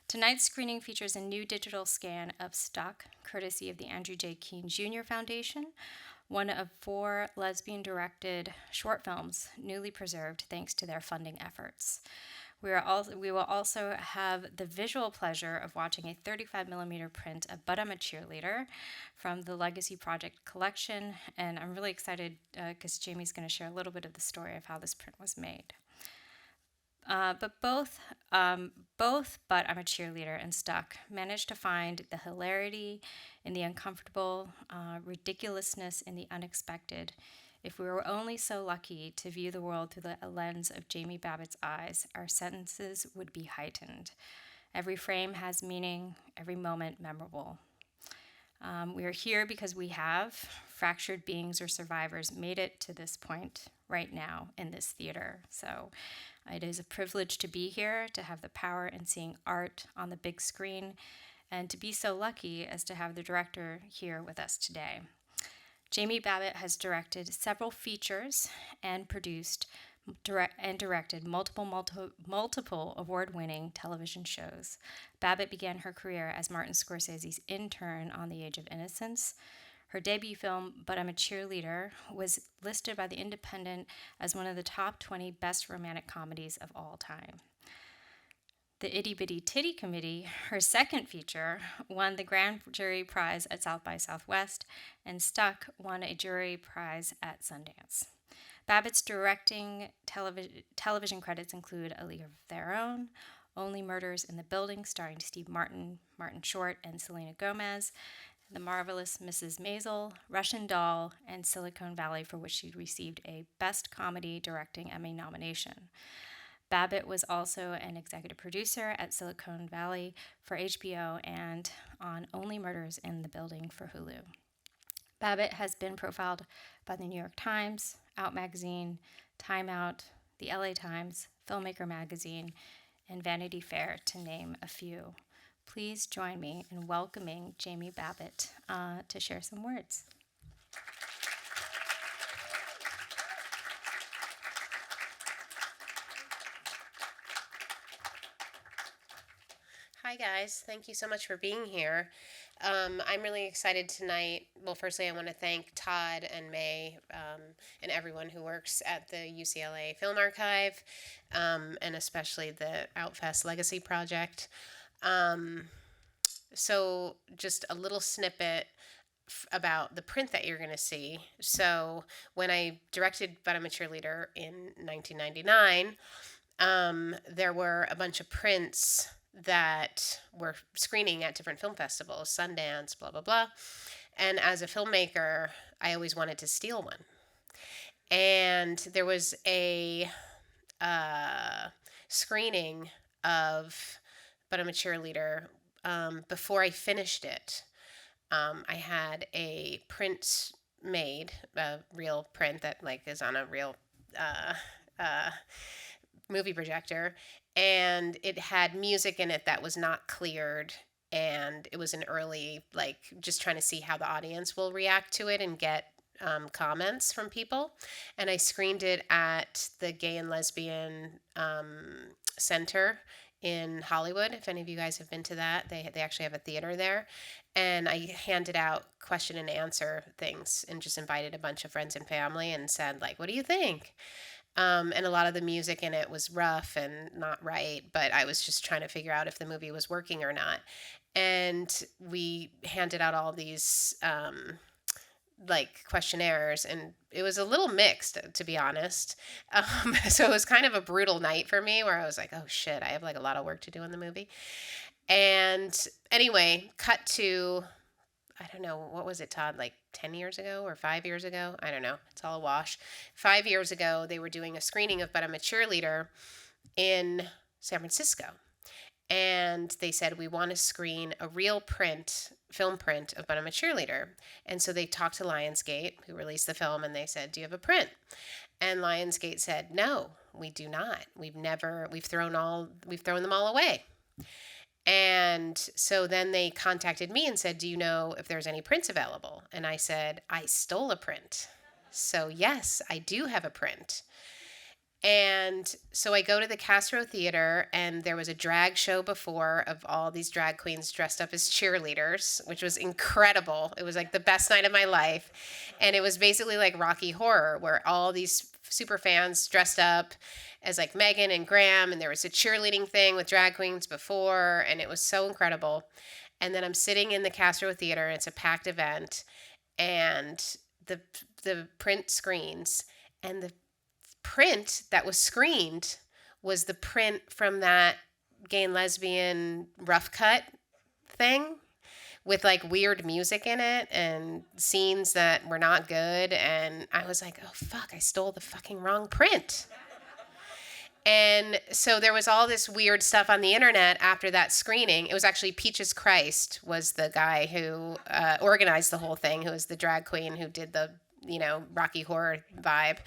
Tonight's screening features a new digital scan of Stuck, courtesy of the Andrew J. Keene Jr. Foundation, one of 4 lesbian-directed short films newly preserved thanks to their funding efforts. We will also have the visual pleasure of watching a 35mm print of But I'm a Cheerleader from the Legacy Project collection, and I'm really excited because Jamie's going to share a little bit of the story of how this print was made. But both But I'm a Cheerleader and Stuck managed to find the hilarity in the uncomfortable, ridiculousness in the unexpected. If we were only so lucky to view the world through the lens of Jamie Babbitt's eyes, our senses would be heightened. Every frame has meaning, every moment memorable. We are here because we have, fractured beings or survivors, made it to this point right now in this theater. So it is a privilege to be here, to have the power in seeing art on the big screen, and to be so lucky as to have the director here with us today. Jamie Babbitt has directed several features and produced and directed multiple award-winning television shows. Babbitt began her career as Martin Scorsese's intern on The Age of Innocence. Her debut film, But I'm a Cheerleader, was listed by The Independent as one of the top 20 best romantic comedies of all time. The Itty Bitty Titty Committee, her second feature, won the Grand Jury Prize at South by Southwest, and Stuck won a jury prize at Sundance. Babbitt's directing television credits include A League of Their Own, Only Murders in the Building starring Steve Martin, Martin Short, and Selena Gomez, The Marvelous Mrs. Maisel, Russian Doll, and Silicon Valley, for which she received a Best Comedy Directing Emmy nomination. Babbit was also an executive producer at Silicon Valley for HBO and on Only Murders in the Building for Hulu. Babbit has been profiled by the New York Times, Out Magazine, Time Out, the LA Times, Filmmaker Magazine, and Vanity Fair, to name a few. Please join me in welcoming Jamie Babbit to share some words. Hi guys, thank you so much for being here. I'm really excited tonight. Well, firstly, I want to thank Todd and May and everyone who works at the UCLA Film Archive, and especially the Outfest Legacy Project. So just a little snippet about the print that you're going to see. So when I directed But I'm a Cheerleader in 1999, there were a bunch of prints that were screening at different film festivals, Sundance, blah, blah, blah. And as a filmmaker, I always wanted to steal one. And there was a screening of But I'm a Cheerleader. Before I finished it, I had a print made, a real print that is on a real movie projector, and it had music in it that was not cleared, and it was an early, just trying to see how the audience will react to it and get comments from people. And I screened it at the Gay and Lesbian Center in Hollywood. If any of you guys have been to that, they actually have a theater there. And I handed out question and answer things and just invited a bunch of friends and family and said, what do you think? And a lot of the music in it was rough and not right, but I was just trying to figure out if the movie was working or not. And we handed out all these questionnaires, and it was a little mixed, to be honest. So it was kind of a brutal night for me, where I was like, oh shit, I have a lot of work to do in the movie. And anyway, cut to, I don't know, what was it, Todd, 10 years ago or 5 years ago? I don't know. It's all a wash. 5 years ago, they were doing a screening of But I'm a Cheerleader in San Francisco. And they said, we want to screen a real film print of But I'm a Cheerleader. And so they talked to Lionsgate, who released the film, and they said, do you have a print? And Lionsgate said, no, we do not. We've thrown them all away. And so then they contacted me and said, do you know if there's any prints available? And I said, I stole a print. So yes, I do have a print. And so I go to the Castro Theater, and there was a drag show before of all these drag queens dressed up as cheerleaders, which was incredible. It was like the best night of my life. And it was basically like Rocky Horror, where all these super fans dressed up as like Megan and Graham, and there was a cheerleading thing with drag queens before, and it was so incredible. And then I'm sitting in the Castro Theater, and it's a packed event, and the print screens, and the print that was screened was the print from that gay and lesbian rough cut thing with like weird music in it and scenes that were not good. And I was like, oh fuck, I stole the fucking wrong print. And so there was all this weird stuff on the internet after that screening. It was actually Peaches Christ was the guy who organized the whole thing, who was the drag queen who did the, Rocky Horror vibe.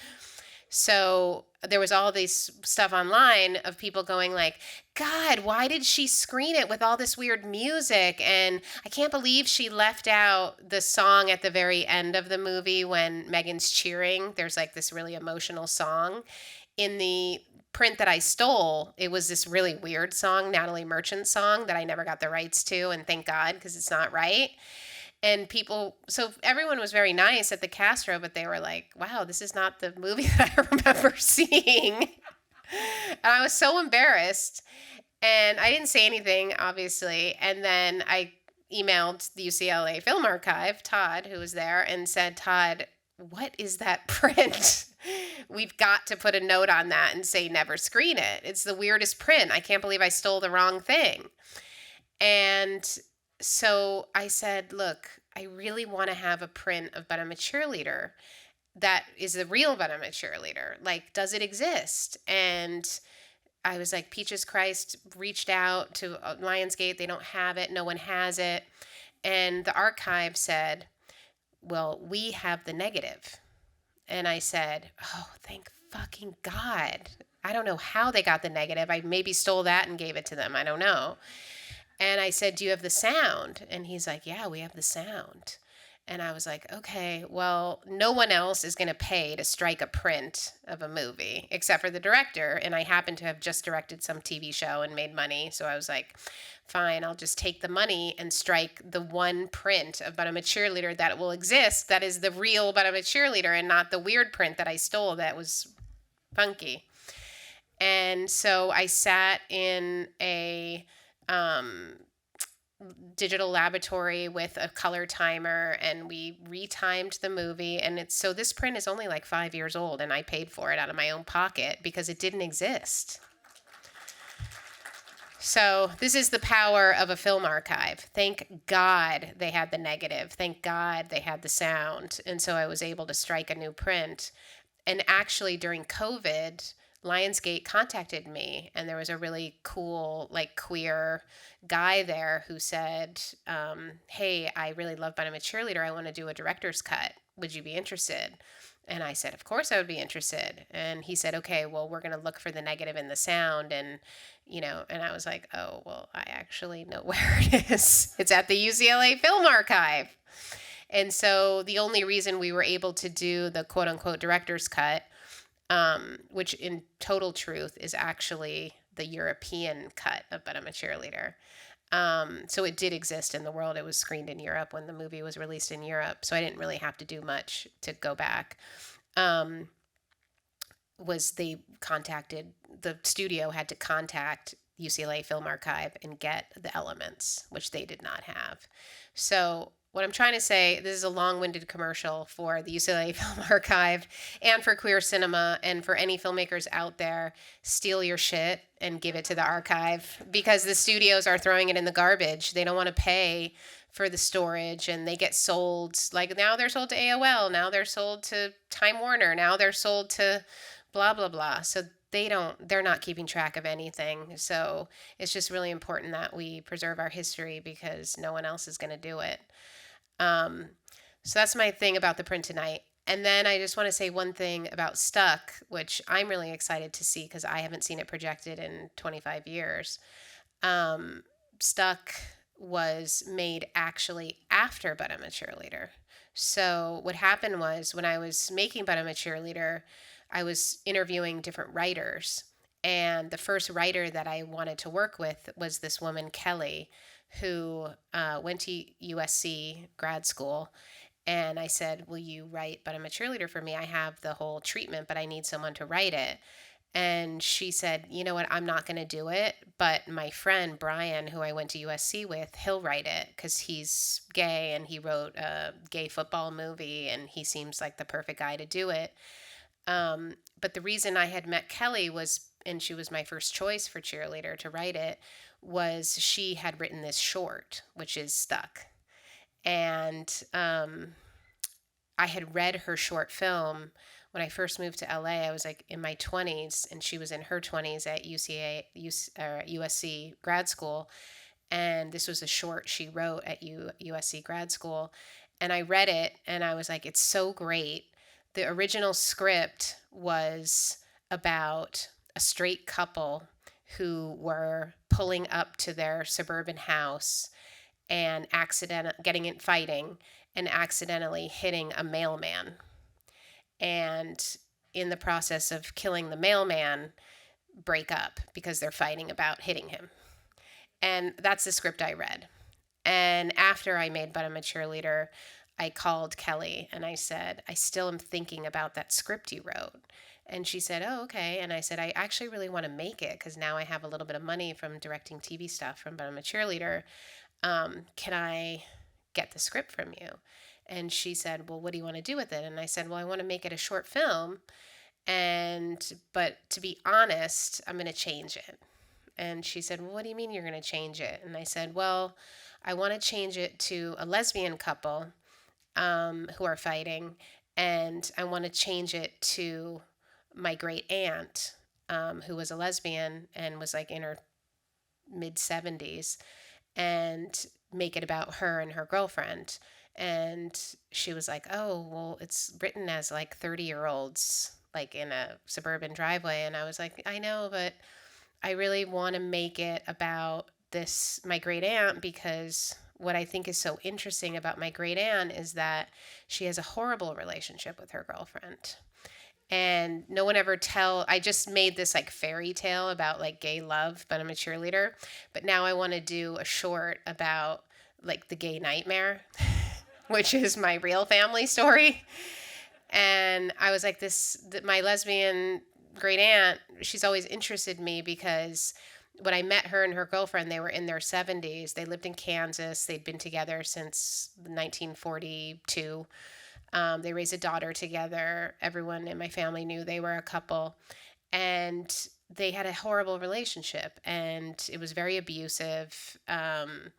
So there was all this stuff online of people going like, God, why did she screen it with all this weird music? And I can't believe she left out the song at the very end of the movie when Megan's cheering. There's like this really emotional song. In the print that I stole, it was this really weird song, Natalie Merchant's song that I never got the rights to, and thank God, because it's not right. And so everyone was very nice at the Castro, but they were like, wow, this is not the movie that I remember seeing. And I was so embarrassed. And I didn't say anything, obviously. And then I emailed the UCLA Film Archive, Todd, who was there, and said, Todd, what is that print? We've got to put a note on that and say never screen it. It's the weirdest print. I can't believe I stole the wrong thing. And so I said, look, I really want to have a print of But I'm a Cheerleader that is the real But I'm a Cheerleader. Like, does it exist? And I was like, Peaches Christ reached out to Lionsgate. They don't have it. No one has it. And the archive said, well, we have the negative. And I said, oh, thank fucking God. I don't know how they got the negative. I maybe stole that and gave it to them. I don't know. And I said, do you have the sound? And he's like, yeah, we have the sound. And I was like, okay, well, no one else is going to pay to strike a print of a movie except for the director. And I happen to have just directed some TV show and made money. So I was like, fine, I'll just take the money and strike the one print of But I'm a Cheerleader that will exist. That is the real But I'm a Cheerleader and not the weird print that I stole that was funky. And so I sat in a digital laboratory with a color timer, and we retimed the movie. And so this print is only like 5 years old, and I paid for it out of my own pocket because it didn't exist. So this is the power of a film archive. Thank God they had the negative. Thank God they had the sound. And so I was able to strike a new print. And actually during COVID, Lionsgate contacted me, and there was a really cool, like, queer guy there who said, hey, I really love But I'm a Cheerleader. I want to do a director's cut. Would you be interested? And I said, of course I would be interested. And he said, okay, well, we're going to look for the negative in the sound. And, and I was like, oh, well, I actually know where it is. It's at the UCLA Film Archive. And so the only reason we were able to do the quote unquote director's cut, which in total truth is actually the European cut of But I'm a Cheerleader. So it did exist in the world. It was screened in Europe when the movie was released in Europe. So I didn't really have to do much to go back. The studio had to contact UCLA Film Archive and get the elements, which they did not have. So what I'm trying to say, this is a long-winded commercial for the UCLA Film Archive and for queer cinema, and for any filmmakers out there, steal your shit and give it to the archive, because the studios are throwing it in the garbage. They don't want to pay for the storage, and they get sold. Like, now they're sold to AOL, now they're sold to Time Warner, now they're sold to blah, blah, blah. So they're not keeping track of anything. So it's just really important that we preserve our history, because no one else is going to do it. So that's my thing about the print tonight. And then I just want to say one thing about Stuck, which I'm really excited to see because I haven't seen it projected in 25 years. Stuck was made actually after But I'm a Cheerleader. So what happened was, when I was making But I'm a Cheerleader, I was interviewing different writers. And the first writer that I wanted to work with was this woman, Kelly, who went to USC grad school. And I said, "Will you write But I'm a Cheerleader for me? I have the whole treatment, but I need someone to write it." And she said, "You know what? I'm not going to do it. But my friend, Brian, who I went to USC with, he'll write it because he's gay and he wrote a gay football movie and he seems like the perfect guy to do it." But the reason I had met Kelly was, and she was my first choice for Cheerleader to write it, was she had written this short, which is Stuck. And I had read her short film when I first moved to LA. I was like in my 20s, and she was in her 20s at USC grad school. And this was a short she wrote at USC grad school. And I read it, and I was like, it's so great. The original script was about a straight couple who were pulling up to their suburban house and getting in fighting and accidentally hitting a mailman. And in the process of killing the mailman, break up because they're fighting about hitting him. And that's the script I read. And after I made But I'm a Cheerleader, I called Kelly and I said, "I still am thinking about that script you wrote." And she said, "Oh, okay." And I said, "I actually really want to make it because now I have a little bit of money from directing TV stuff from But I'm a Cheerleader. Can I get the script from you?" And she said, "Well, what do you want to do with it?" And I said, "Well, I want to make it a short film. But to be honest, I'm going to change it." And she said, "Well, what do you mean you're going to change it?" And I said, "Well, I want to change it to a lesbian couple who are fighting. And I want to change it to my great aunt, who was a lesbian and was like in her mid 70s, and make it about her and her girlfriend." And she was like, "Oh, well, it's written as like 30-year-olds, like in a suburban driveway." And I was like, "I know, but I really want to make it about my great aunt, because what I think is so interesting about my great aunt is that she has a horrible relationship with her girlfriend. And no one ever I just made this like fairy tale about like gay love, But I'm a Cheerleader. But now I want to do a short about like the gay nightmare, which is my real family story." And I was like, my lesbian great aunt, she's always interested me because when I met her and her girlfriend, they were in their 70s. They lived in Kansas. They'd been together since 1942. They raised a daughter together. Everyone in my family knew they were a couple. And they had a horrible relationship, and it was very abusive. And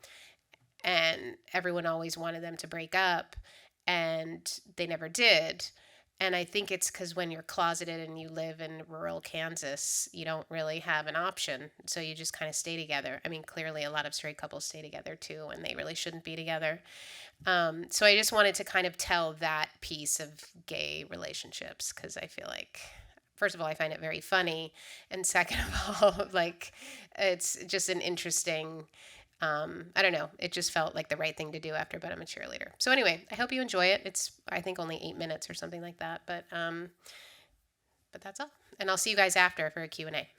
everyone always wanted them to break up, and they never did. And I think it's because when you're closeted and you live in rural Kansas, you don't really have an option. So you just kind of stay together. I mean, clearly a lot of straight couples stay together too, and they really shouldn't be together. So I just wanted to kind of tell that piece of gay relationships, because I feel like, first of all, I find it very funny. And second of all, like, it's just an interesting, I don't know. It just felt like the right thing to do after But I'm a Cheerleader. So anyway, I hope you enjoy it. It's, I think, only 8 minutes or something like that. But that's all. And I'll see you guys after for a Q&A.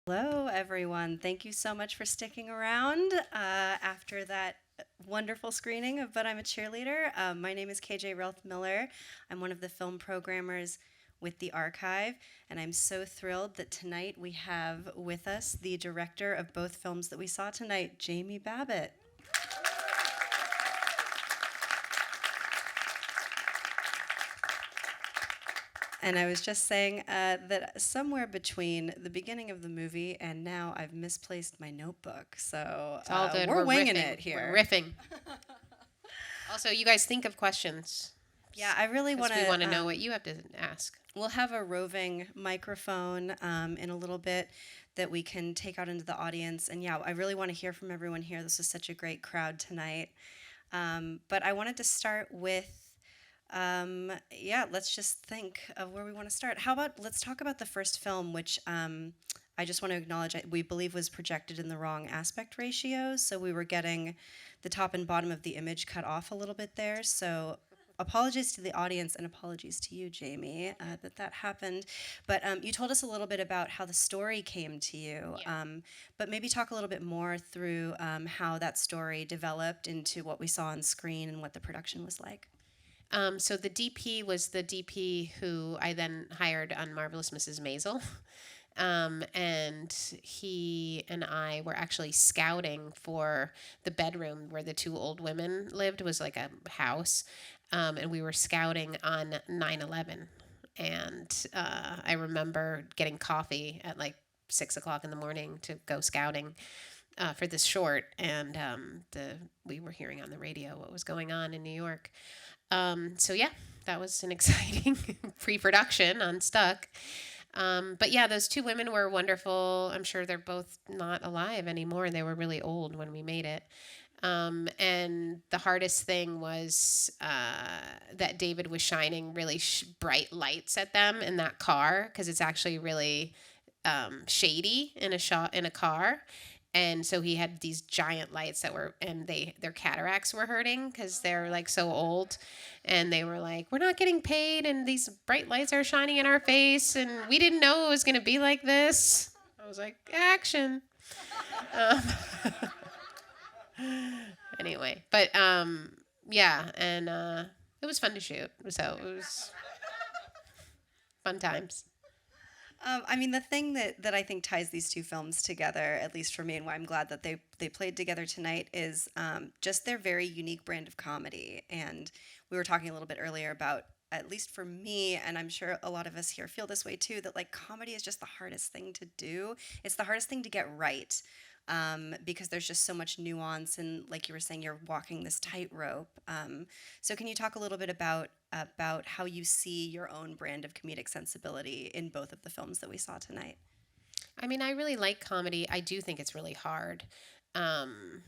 Hello, everyone. Thank you so much for sticking around after that wonderful screening of But I'm a Cheerleader. My name is KJ Relth-Miller. I'm one of the film programmers with the Archive, and I'm so thrilled that tonight we have with us the director of both films that we saw tonight, Jamie Babbit. And I was just saying that somewhere between the beginning of the movie and now, I've misplaced my notebook. So It's all good. we're winging it here. We're riffing. Also, you guys think of questions. Yeah, I really want to. We want to know what you have to ask. We'll have a roving microphone in a little bit that we can take out into the audience. And yeah, I really want to hear from everyone here. This is such a great crowd tonight. But I wanted to start with, let's just think of where we want to start. How about let's talk about the first film, which I just want to acknowledge we believe was projected in the wrong aspect ratio. So we were getting the top and bottom of the image cut off a little bit there. So apologies to the audience and apologies to you, Jamie, that happened. But you told us a little bit about how the story came to you. Yeah. But maybe talk a little bit more through how that story developed into what we saw on screen and what the production was like. So the DP was the DP who I then hired on Marvelous Mrs. Maisel. And he and I were actually scouting for the bedroom where the two old women lived. It was like a house. And we were scouting on 9/11. And I remember getting coffee at like 6 o'clock in the morning to go scouting for this short. And we were hearing on the radio what was going on in New York. So yeah, that was an exciting pre-production on Stuck. But yeah, those two women were wonderful. I'm sure they're both not alive anymore. They were really old when we made it. And the hardest thing was that David was shining really bright lights at them in that car, because it's actually really shady in a car. And so he had these giant lights that were, and their cataracts were hurting because they're like so old. And they were like, we're not getting paid, and these bright lights are shining in our face, and we didn't know it was going to be like this. I was like, action. Anyway, but yeah, and it was fun to shoot. So it was fun times. I mean, the thing that I think ties these two films together, at least for me, and why I'm glad that they played together tonight, is just their very unique brand of comedy. And we were talking a little bit earlier about, at least for me, and I'm sure a lot of us here feel this way too, that like comedy is just the hardest thing to do. It's the hardest thing to get right. Because there's just so much nuance, and like you were saying, you're walking this tightrope. So can you talk a little bit about how you see your own brand of comedic sensibility in both of the films that we saw tonight? I mean, I really like comedy. I do think it's really hard. And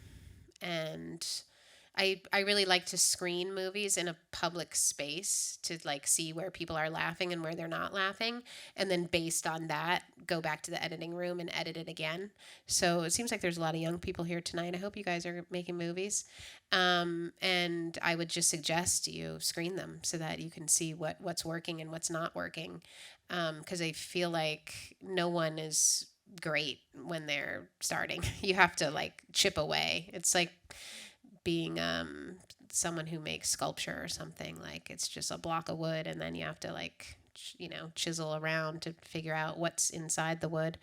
I really like to screen movies in a public space to like see where people are laughing and where they're not laughing, and then based on that go back to the editing room and edit it again. So it seems like there's a lot of young people here tonight. I hope you guys are making movies, and I would just suggest you screen them so that you can see what's working and what's not working, because I feel like no one is great when they're starting. You have to like chip away. It's like being someone who makes sculpture or something. Like it's just a block of wood, and then you have to like chisel around to figure out what's inside the wood.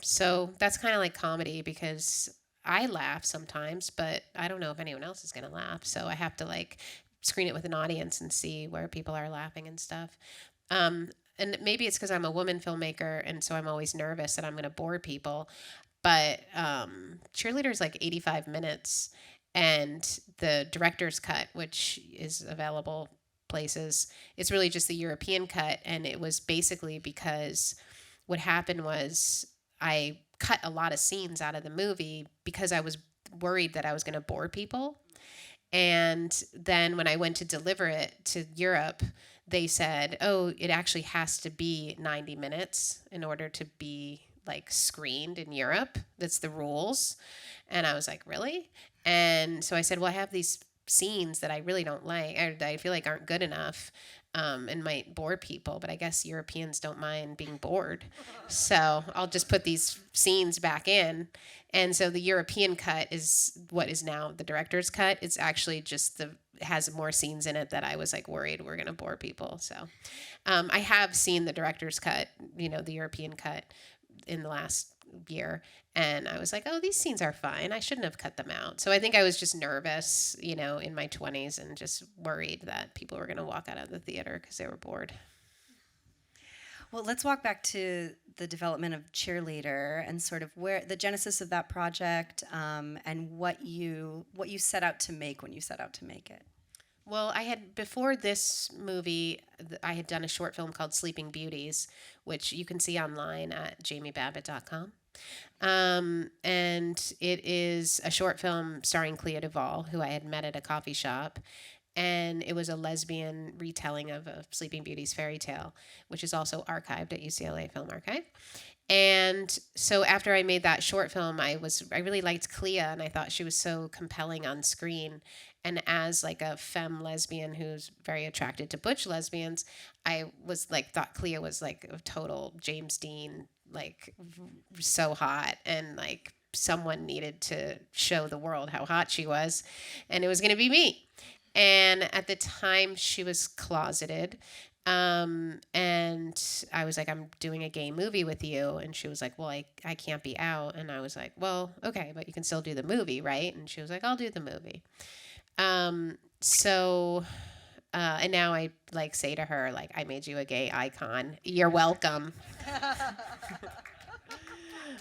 So that's kind of like comedy, because I laugh sometimes, but I don't know if anyone else is gonna laugh, so I have to like screen it with an audience and see where people are laughing and stuff. And maybe it's because I'm a woman filmmaker, and so I'm always nervous that I'm gonna bore people. But Cheerleader is like 85 minutes, and the director's cut, which is available places, it's really just the European cut. And it was basically because what happened was I cut a lot of scenes out of the movie because I was worried that I was going to bore people. And then when I went to deliver it to Europe, they said, oh, it actually has to be 90 minutes in order to be like screened in Europe. That's the rules. And I was like, really? And so I said, well, I have these scenes that I really don't like, or that I feel like aren't good enough, and might bore people, but I guess Europeans don't mind being bored. So I'll just put these scenes back in. And so the European cut is what is now the director's cut. It's actually just has more scenes in it that I was like worried we're going to bore people. So I have seen the director's cut, the European cut in the last year, and I was like, oh, these scenes are fine. I shouldn't have cut them out. So I think I was just nervous, in my 20s, and just worried that people were going to walk out of the theater because they were bored. Well, let's walk back to the development of Cheerleader and sort of where the genesis of that project, and what you set out to make when you set out to make it. Well, before this movie, I had done a short film called Sleeping Beauties, which you can see online at jamiebabbit.com. And it is a short film starring Clea Duvall, who I had met at a coffee shop. And it was a lesbian retelling of a Sleeping Beauty's fairy tale, which is also archived at UCLA Film Archive. And so after I made that short film, I really liked Clea, and I thought she was so compelling on screen. And as like a femme lesbian who's very attracted to butch lesbians, I was like thought Clea was like a total James Dean, like so hot, and like someone needed to show the world how hot she was, and it was going to be me. And at the time, she was closeted. And I was like, I'm doing a gay movie with you. And she was like, well, I can't be out. And I was like, well, okay, but you can still do the movie, right? And she was like, I'll do the movie. So, and now I like say to her, like, I made you a gay icon. You're welcome.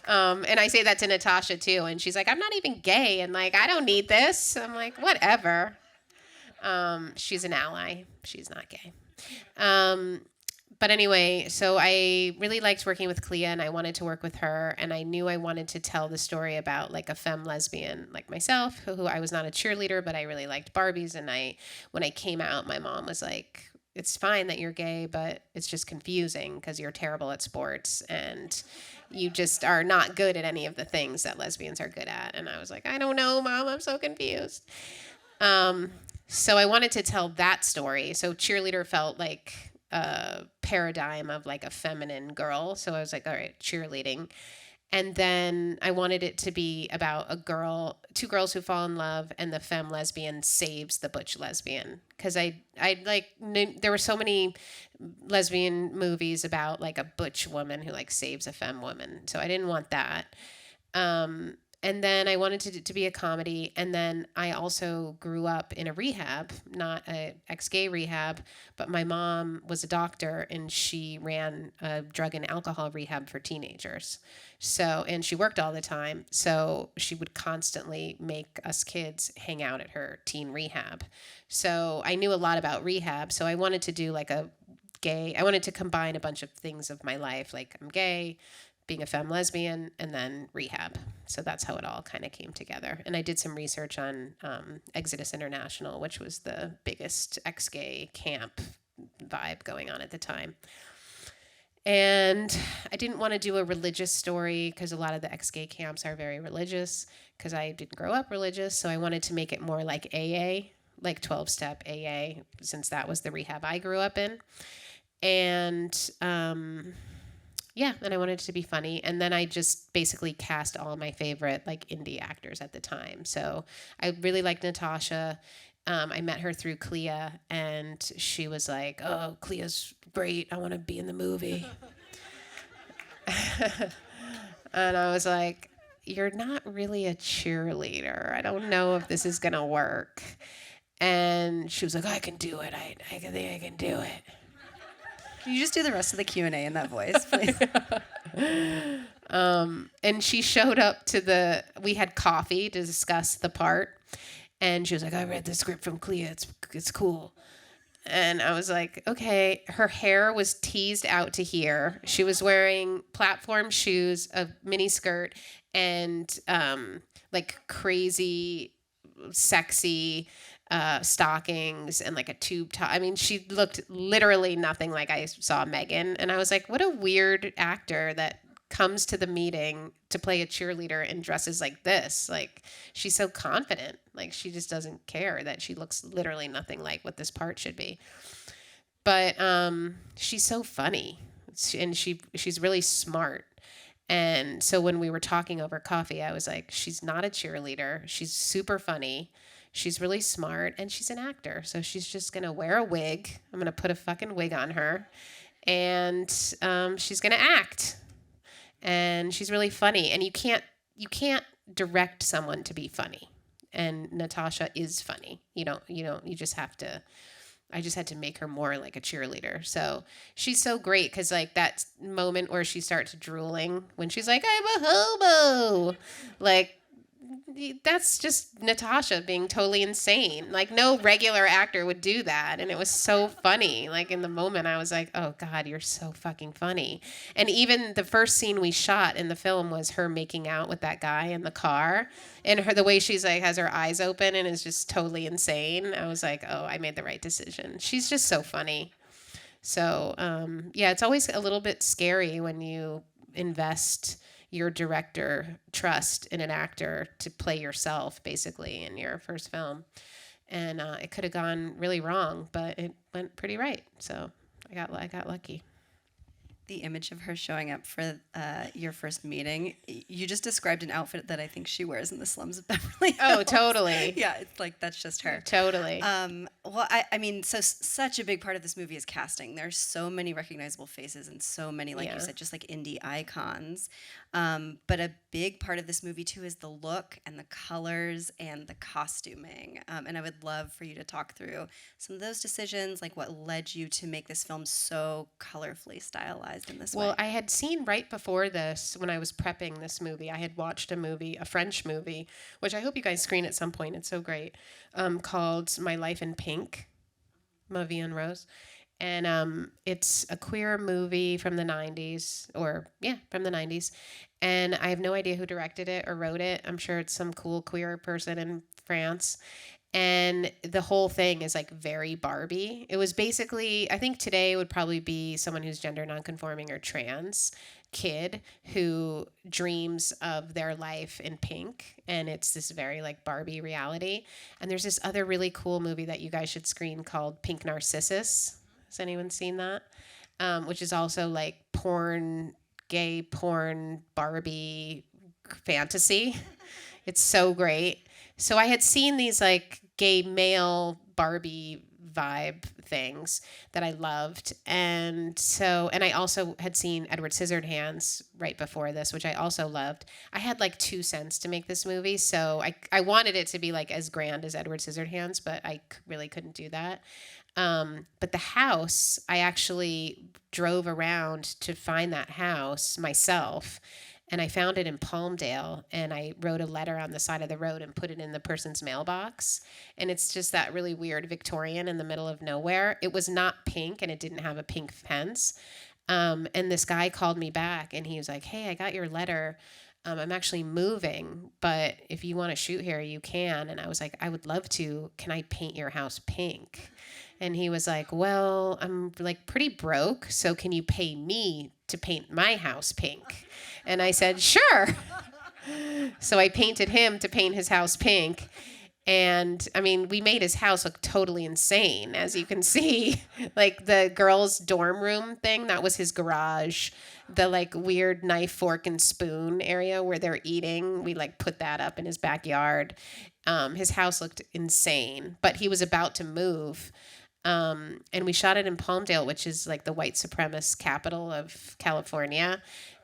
And I say that to Natasha too. And she's like, I'm not even gay. And like, I don't need this. I'm like, whatever. She's an ally. She's not gay. But anyway, so I really liked working with Clea, and I wanted to work with her, and I knew I wanted to tell the story about like a femme lesbian like myself, who I was not a cheerleader, but I really liked Barbies. And when I came out, my mom was like, it's fine that you're gay, but it's just confusing because you're terrible at sports and you just are not good at any of the things that lesbians are good at. And I was like, I don't know, Mom, I'm so confused. So I wanted to tell that story. So Cheerleader felt like a paradigm of like a feminine girl. So I was like, all right, cheerleading. And then I wanted it to be about two girls who fall in love, and the femme lesbian saves the butch lesbian. Because there were so many lesbian movies about like a butch woman who like saves a femme woman. So I didn't want that. And then I wanted it to be a comedy. And then I also grew up in a rehab, not a ex-gay rehab, but my mom was a doctor, and she ran a drug and alcohol rehab for teenagers. So, and she worked all the time. So she would constantly make us kids hang out at her teen rehab. So I knew a lot about rehab. So I wanted to do like I wanted to combine a bunch of things of my life. Like I'm gay, being a femme lesbian, and then rehab. So that's how it all kind of came together. And I did some research on Exodus International, which was the biggest ex-gay camp vibe going on at the time. And I didn't want to do a religious story because a lot of the ex-gay camps are very religious, because I didn't grow up religious. So I wanted to make it more like AA, like 12-step AA, since that was the rehab I grew up in. And yeah, and I wanted it to be funny. And then I just basically cast all my favorite like indie actors at the time. So I really liked Natasha. I met her through Clea, and she was like, oh, Clea's great. I want to be in the movie. And I was like, you're not really a cheerleader. I don't know if this is going to work. And she was like, I can do it. I think I can do it. Can you just do the rest of the Q&A in that voice, please? And she showed up we had coffee to discuss the part. And she was like, I read the script from Clea. It's cool. And I was like, okay. Her hair was teased out to here. She was wearing platform shoes, a mini skirt, and like crazy, sexy stockings and like a tube top. I mean, she looked literally nothing like I saw Megan. And I was like, what a weird actor that comes to the meeting to play a cheerleader and dresses like this. Like, she's so confident. Like, she just doesn't care that she looks literally nothing like what this part should be. But she's so funny, and she's really smart. And so when we were talking over coffee, I was like, she's not a cheerleader. She's super funny. She's really smart, and she's an actor. So she's just going to wear a wig. I'm going to put a fucking wig on her, and she's going to act. And she's really funny. And you can't direct someone to be funny. And Natasha is funny. You just have to, I just had to make her more like a cheerleader. So she's so great, because like that moment where she starts drooling when she's like, I'm a hobo. Like, that's just Natasha being totally insane. Like, no regular actor would do that. And it was so funny. Like, in the moment, I was like, oh, God, you're so fucking funny. And even the first scene we shot in the film was her making out with that guy in the car. And the way she's like, has her eyes open and is just totally insane. I was like, oh, I made the right decision. She's just so funny. So, yeah, it's always a little bit scary when you invest your director trust in an actor to play yourself, basically, in your first film. And it could have gone really wrong, but it went pretty right. So I got lucky. The image of her showing up for your first meeting, you just described an outfit that I think she wears in the slums of Beverly Hills. Oh, totally. Yeah, it's like that's just her. Totally. Well, I mean, so such a big part of this movie is casting. There's so many recognizable faces and so many, like you said, just like indie icons. But a big part of this movie too is the look and the colors and the costuming. And I would love for you to talk through some of those decisions, like what led you to make this film so colorfully stylized in this way. Well, I had seen right before this, when I was prepping this movie, I had watched a movie, a French movie, which I hope you guys screen at some point. It's so great, called My Life in Pink, Ma Vie en Rose. And it's a queer movie from the 90s, from the 90s. And I have no idea who directed it or wrote it. I'm sure it's some cool queer person in France. And the whole thing is like very Barbie. It was basically, I think today it would probably be someone who's gender nonconforming or trans kid who dreams of their life in pink. And it's this very like Barbie reality. And there's this other really cool movie that you guys should screen called Pink Narcissus. Has anyone seen that? Which is also like gay porn, Barbie fantasy. It's so great. So I had seen these like gay male Barbie vibe things that I loved. And I also had seen Edward Scissorhands right before this, which I also loved. I had like 2 cents to make this movie. So I wanted it to be like as grand as Edward Scissorhands, but I really couldn't do that. But the house, I actually drove around to find that house myself. And I found it in Palmdale, and I wrote a letter on the side of the road and put it in the person's mailbox. And it's just that really weird Victorian in the middle of nowhere. It was not pink, and it didn't have a pink fence. And this guy called me back, and he was like, "Hey, I got your letter. I'm actually moving, but if you want to shoot here, you can." And I was like, "I would love to. Can I paint your house pink?" And he was like, "Well, I'm like pretty broke, so can you pay me to paint my house pink?" And I said, "Sure." So I painted him to paint his house pink. And I mean, we made his house look totally insane, as you can see. Like the girls' dorm room thing, that was his garage. The like weird knife, fork, and spoon area where they're eating, we like put that up in his backyard. His house looked insane, but he was about to move. And we shot it in Palmdale, which is like the white supremacist capital of California.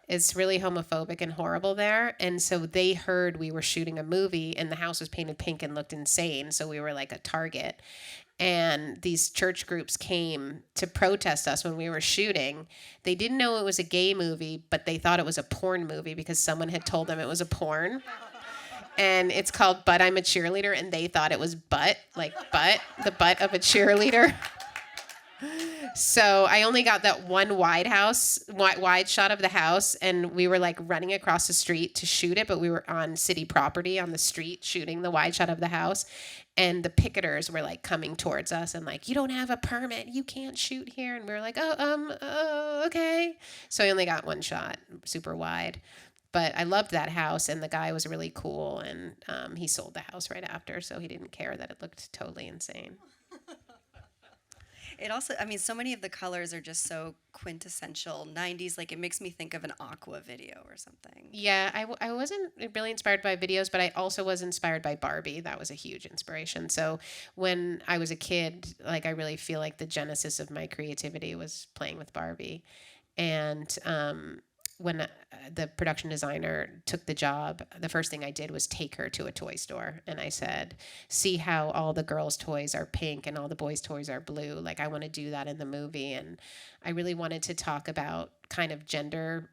It's really homophobic and horrible there. And so they heard we were shooting a movie and the house was painted pink and looked insane. So we were like a target. And these church groups came to protest us when we were shooting. They didn't know it was a gay movie, but they thought it was a porn movie because someone had told them it was a porn. And it's called But I'm a Cheerleader, and they thought it was butt, like butt, the butt of a cheerleader. So I only got that one wide shot of the house, and we were like running across the street to shoot it, but we were on city property on the street shooting the wide shot of the house. And the picketers were like coming towards us and like, "You don't have a permit, you can't shoot here." And we were like, okay. So I only got one shot, super wide. But I loved that house, and the guy was really cool, and he sold the house right after, so he didn't care that it looked totally insane. It also, I mean, so many of the colors are just so quintessential 90s. Like, it makes me think of an Aqua video or something. Yeah, I wasn't really inspired by videos, but I also was inspired by Barbie. That was a huge inspiration. So when I was a kid, like, I really feel like the genesis of my creativity was playing with Barbie. And when the production designer took the job, the first thing I did was take her to a toy store. And I said, "See how all the girls' toys are pink and all the boys' toys are blue? Like, I want to do that in the movie." And I really wanted to talk about kind of gender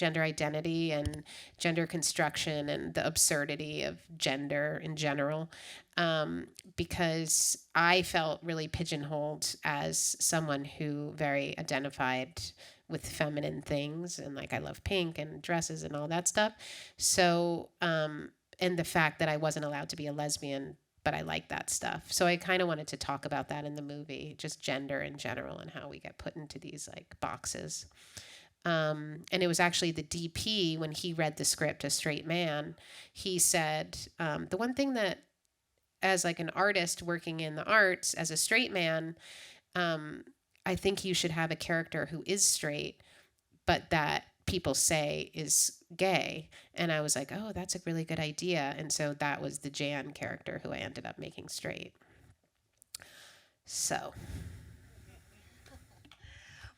identity and gender construction and the absurdity of gender in general. Because I felt really pigeonholed as someone who very identified with feminine things, and like I love pink and dresses and all that stuff. So, and the fact that I wasn't allowed to be a lesbian, but I like that stuff. So I kind of wanted to talk about that in the movie, just gender in general and how we get put into these like boxes. And it was actually the DP, when he read the script, a straight man, he said, the one thing that, as like an artist working in the arts, as a straight man, I think you should have a character who is straight, but that people say is gay. And I was like, oh, that's a really good idea. And so that was the Jan character who I ended up making straight. So.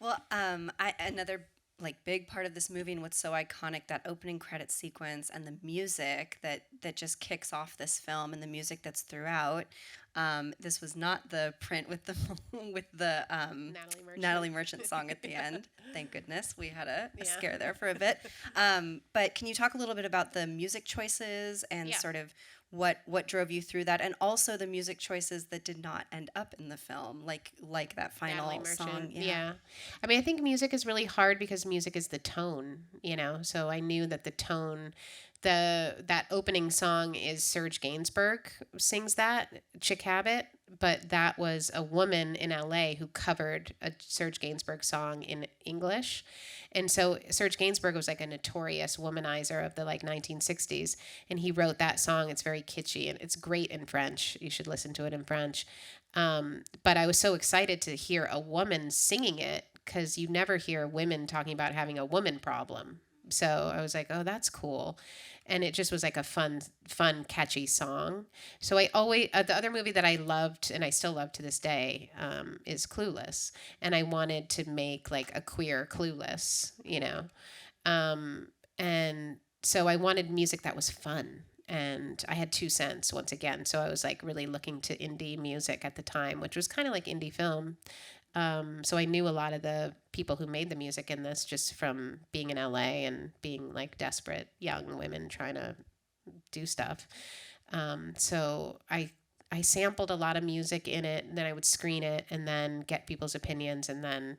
Well, another like big part of this movie and what's so iconic, that opening credit sequence and the music that just kicks off this film, and the music that's throughout. This was not the print with the Natalie Merchant song at the end. Thank goodness we had a scare there for a bit. But can you talk a little bit about the music choices and sort of what drove you through that, and also the music choices that did not end up in the film, like that final song? Yeah. I mean, I think music is really hard because music is the tone, you know. So I knew that the tone, that opening song is Serge Gainsbourg sings that, Chick Habit, but that was a woman in LA who covered a Serge Gainsbourg song in English. And so Serge Gainsbourg was like a notorious womanizer of the like 1960s, and he wrote that song. It's very kitschy and it's great in French. You should listen to it in French. But I was so excited to hear a woman singing it, because you never hear women talking about having a woman problem. So I was like, oh, that's cool. And it just was like a fun, catchy song. So I always, the other movie that I loved and I still love to this day is Clueless. And I wanted to make like a queer Clueless, you know. And so I wanted music that was fun. And I had 2 cents once again. So I was like really looking to indie music at the time, which was kind of like indie film. So I knew a lot of the people who made the music in this just from being in LA and being like desperate young women trying to do stuff. So I sampled a lot of music in it, and then I would screen it and then get people's opinions and then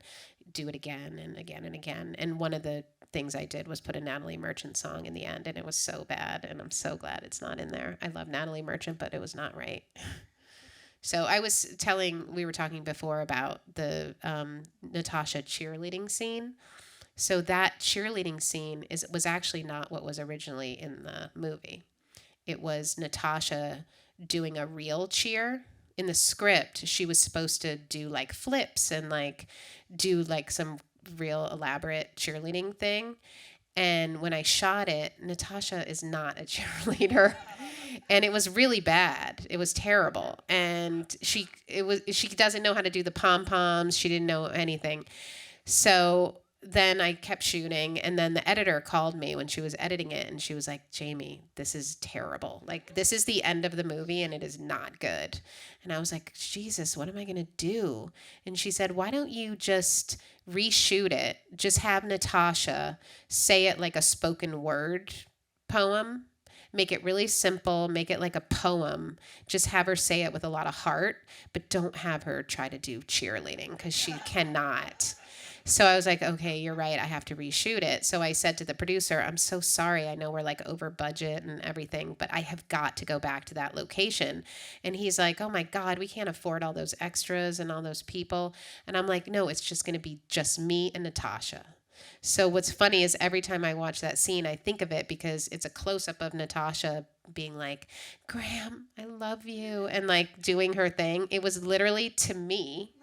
do it again and again and again. And one of the things I did was put a Natalie Merchant song in the end, and it was so bad. And I'm so glad it's not in there. I love Natalie Merchant, but it was not right. So we were talking before about the Natasha cheerleading scene. So that cheerleading scene was actually not what was originally in the movie. It was Natasha doing a real cheer. In the script, she was supposed to do like flips and like do like some real elaborate cheerleading thing. And when I shot it, Natasha is not a cheerleader. And it was really bad. It was terrible. And she doesn't know how to do the pom-poms. She didn't know anything. So then I kept shooting, and then the editor called me when she was editing it, and she was like, Jamie, this is terrible. Like, this is the end of the movie, and it is not good. And I was like, Jesus, what am I going to do? And she said, why don't you just reshoot it? Just have Natasha say it like a spoken word poem. Make it really simple. Make it like a poem. Just have her say it with a lot of heart, but don't have her try to do cheerleading, because she cannot. So I was like, okay, you're right. I have to reshoot it. So I said to the producer, I'm so sorry. I know we're like over budget and everything, but I have got to go back to that location. And he's like, oh my God, we can't afford all those extras and all those people. And I'm like, no, it's just going to be just me and Natasha. So what's funny is every time I watch that scene, I think of it because it's a close-up of Natasha being like, Graham, I love you, and like doing her thing. It was literally to me.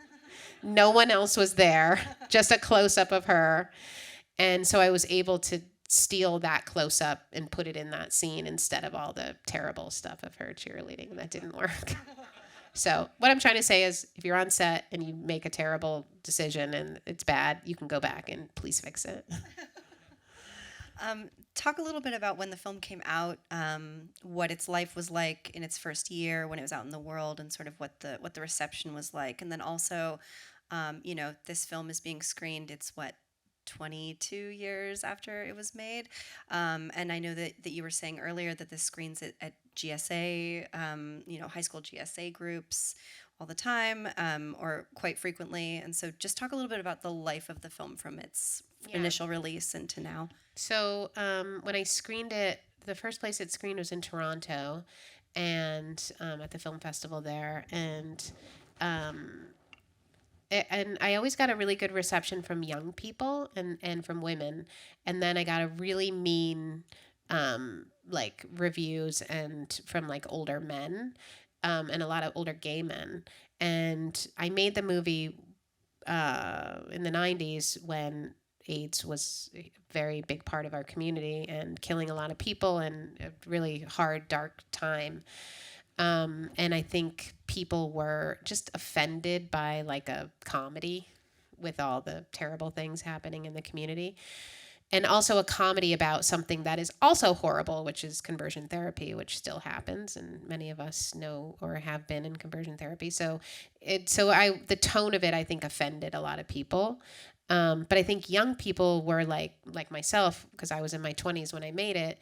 No one else was there, just a close-up of her. And so I was able to steal that close-up and put it in that scene instead of all the terrible stuff of her cheerleading. That didn't work. So what I'm trying to say is, if you're on set and you make a terrible decision and it's bad, you can go back and please fix it. Talk a little bit about when the film came out, what its life was like in its first year when it was out in the world, and sort of what the reception was like. And then also, this film is being screened. It's 22 years after it was made. And I know that you were saying earlier that this screens at GSA, high school GSA groups all the time, or quite frequently. And so just talk a little bit about the life of the film from its initial release and to now. So when I screened it, the first place it screened was in Toronto, and at the film festival there. And and I always got a really good reception from young people and from women. And then I got a really mean, like reviews and from like older men, and a lot of older gay men. And I made the movie in the 90s when AIDS was a very big part of our community and killing a lot of people, and a really hard, dark time. And I think people were just offended by like a comedy with all the terrible things happening in the community. And also a comedy about something that is also horrible, which is conversion therapy, which still happens, and many of us know or have been in conversion therapy. So the tone of it, I think, offended a lot of people. But I think young people were like myself, because I was in my 20s when I made it,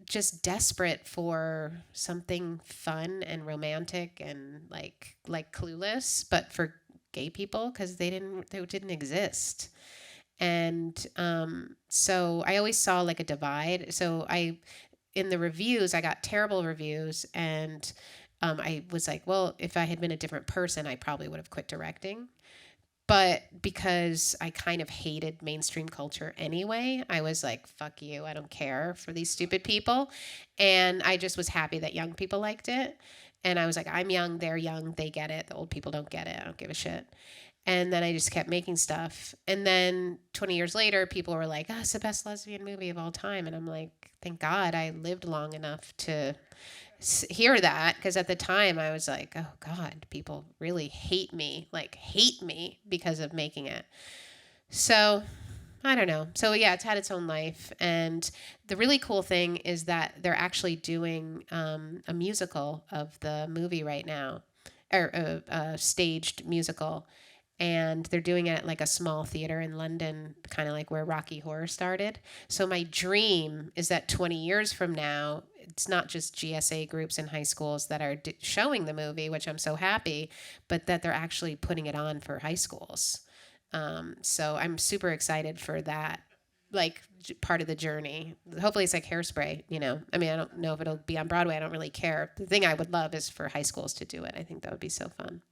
just desperate for something fun and romantic and like Clueless, but for gay people, because they didn't exist. And so I always saw like a divide. So in the reviews, I got terrible reviews, and I was like, well, if I had been a different person, I probably would have quit directing. But because I kind of hated mainstream culture anyway, I was like, fuck you, I don't care for these stupid people. And I just was happy that young people liked it. And I was like, I'm young, they're young, they get it. The old people don't get it. I don't give a shit. And then I just kept making stuff. And then 20 years later, people were like, oh, it's the best lesbian movie of all time. And I'm like, thank God I lived long enough to hear that. Because at the time I was like, oh God, people really hate me because of making it. So I don't know. So yeah, it's had its own life. And the really cool thing is that they're actually doing a musical of the movie right now, or a staged musical. And they're doing it at like a small theater in London, kind of like where Rocky Horror started. So my dream is that 20 years from now, it's not just GSA groups in high schools that are showing the movie, which I'm so happy, but that they're actually putting it on for high schools. So I'm super excited for that, like part of the journey. Hopefully it's like Hairspray, you know. I mean, I don't know if it'll be on Broadway. I don't really care. The thing I would love is for high schools to do it. I think that would be so fun.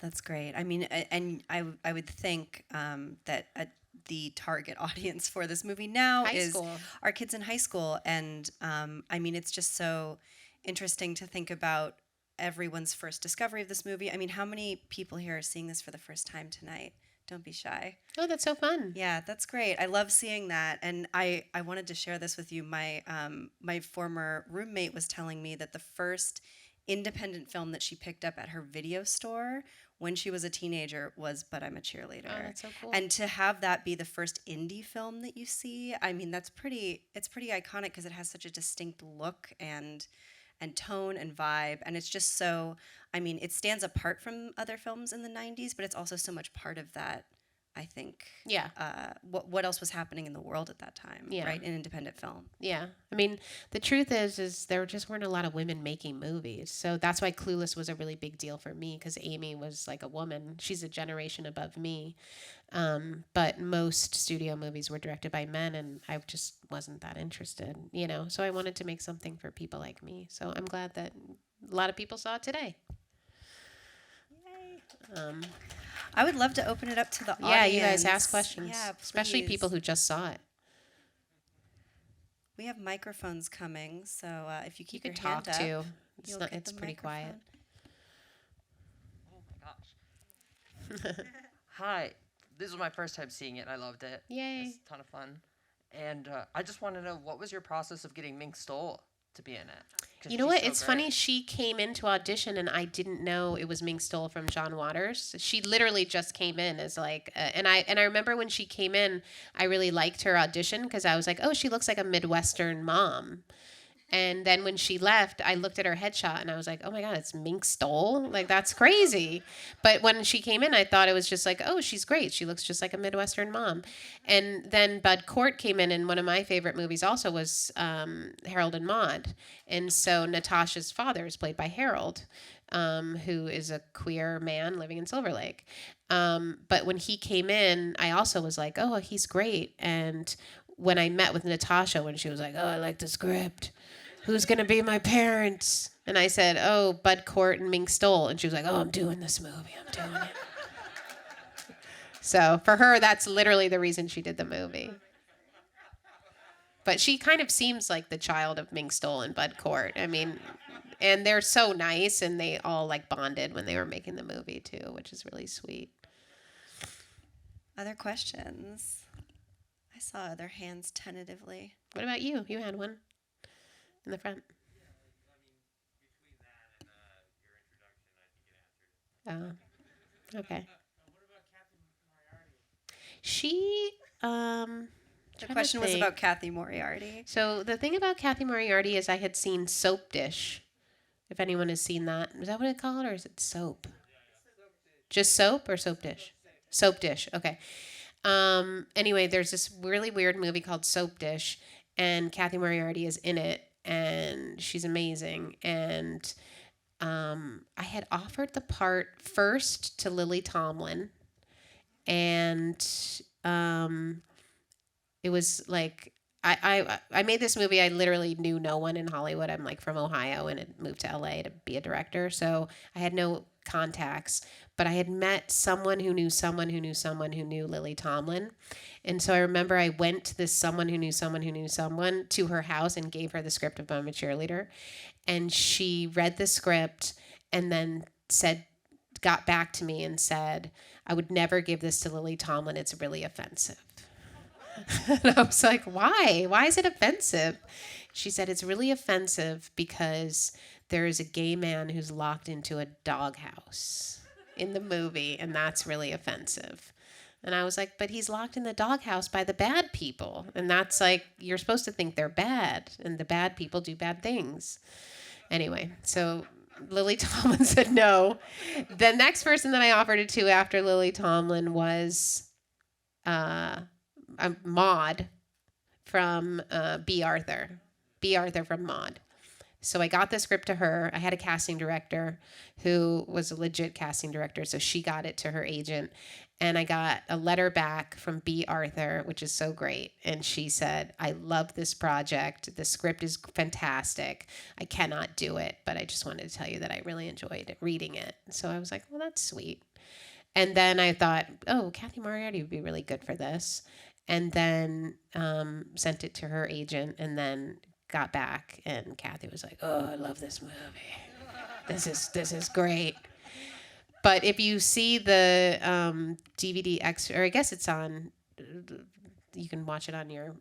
That's great. I mean, and I would think that the target audience for this movie now is our kids in high school. And I mean, it's just so interesting to think about everyone's first discovery of this movie. I mean, how many people here are seeing this for the first time tonight? Don't be shy. Oh, that's so fun. Yeah, that's great. I love seeing that. And I wanted to share this with you. My former roommate was telling me that the first independent film that she picked up at her video store when she was a teenager was But I'm a Cheerleader. Oh, that's so cool. And to have that be the first indie film that you see, I mean, it's pretty iconic because it has such a distinct look and tone and vibe. And it's just so, I mean, it stands apart from other films in the 90s, but it's also so much part of that, I think. Yeah. What else was happening in the world at that time, right? In independent film. Yeah. I mean, the truth is there just weren't a lot of women making movies. So that's why Clueless was a really big deal for me, because Amy was like a woman. She's a generation above me. But most studio movies were directed by men, and I just wasn't that interested, you know? So I wanted to make something for people like me. So I'm glad that a lot of people saw it today. Yay. I would love to open it up to the audience. Yeah, you guys ask questions. Yeah, especially people who just saw it. We have microphones coming, so if you keep you your could hand talk up, too. It's pretty quiet. Oh my gosh. Hi. This was my first time seeing it. I loved it. Yay. It's a ton of fun. And I just want to know, what was your process of getting Mink Stoll to be in it? You know what? It's funny. She came in to audition, and I didn't know it was Mink Stoll from John Waters. She literally just came in as like, and I remember when she came in, I really liked her audition because I was like, oh, she looks like a Midwestern mom. And then when she left, I looked at her headshot and I was like, oh my God, it's Mink Stoll? Like, that's crazy. But when she came in, I thought it was just like, oh, she's great. She looks just like a Midwestern mom. And then Bud Cort came in, and one of my favorite movies also was Harold and Maude. And so Natasha's father is played by Harold, who is a queer man living in Silver Lake. But when he came in, I also was like, oh, he's great. And when I met with Natasha, when she was like, oh, I like the script. Who's going to be my parents? And I said, oh, Bud Cort and Mink Stoll. And she was like, oh, I'm doing this movie. I'm doing it. So for her, that's literally the reason she did the movie. But she kind of seems like the child of Ming Stoll and Bud Cort. I mean, and they're so nice, and they all like bonded when they were making the movie too, which is really sweet. Other questions? I saw other hands tentatively. What about you? You had one in the front. Oh, okay. She, The question was about Kathy Moriarty. So the thing about Kathy Moriarty is I had seen Soap Dish. If anyone has seen that. Is that what it's called, or is it Soap? Just Soap or Soap Dish? Soap Dish, okay. Anyway, there's this really weird movie called Soap Dish, and Kathy Moriarty is in it, and she's amazing. And I had offered the part first to Lily Tomlin, and it was like I made this movie. I literally knew no one in Hollywood. I'm like from Ohio and had moved to LA to be a director, so I had no contacts. But I had met someone who knew someone who knew someone who knew Lily Tomlin, and so I remember I went to this someone who knew someone who knew someone to her house and gave her the script of I'm a Cheerleader, and she read the script and then got back to me and said, I would never give this to Lily Tomlin. It's really offensive. And I was like, why? Why is it offensive? She said, it's really offensive because there is a gay man who's locked into a doghouse in the movie, and that's really offensive. And I was like, but he's locked in the doghouse by the bad people. And that's like, you're supposed to think they're bad, and the bad people do bad things. Anyway, so Lily Tomlin said no. The next person that I offered it to after Lily Tomlin was Maud from B. Arthur. B. Arthur from Maud. So I got the script to her. I had a casting director who was a legit casting director, so she got it to her agent. And I got a letter back from B. Arthur, which is so great. And she said, I love this project. The script is fantastic. I cannot do it, but I just wanted to tell you that I really enjoyed reading it. So I was like, well, that's sweet. And then I thought, oh, Kathy Moriarty would be really good for this. And then sent it to her agent, and then got back, and Kathy was like, oh, I love this movie. This is great. But if you see the DVD extra, or I guess it's on, you can watch it on your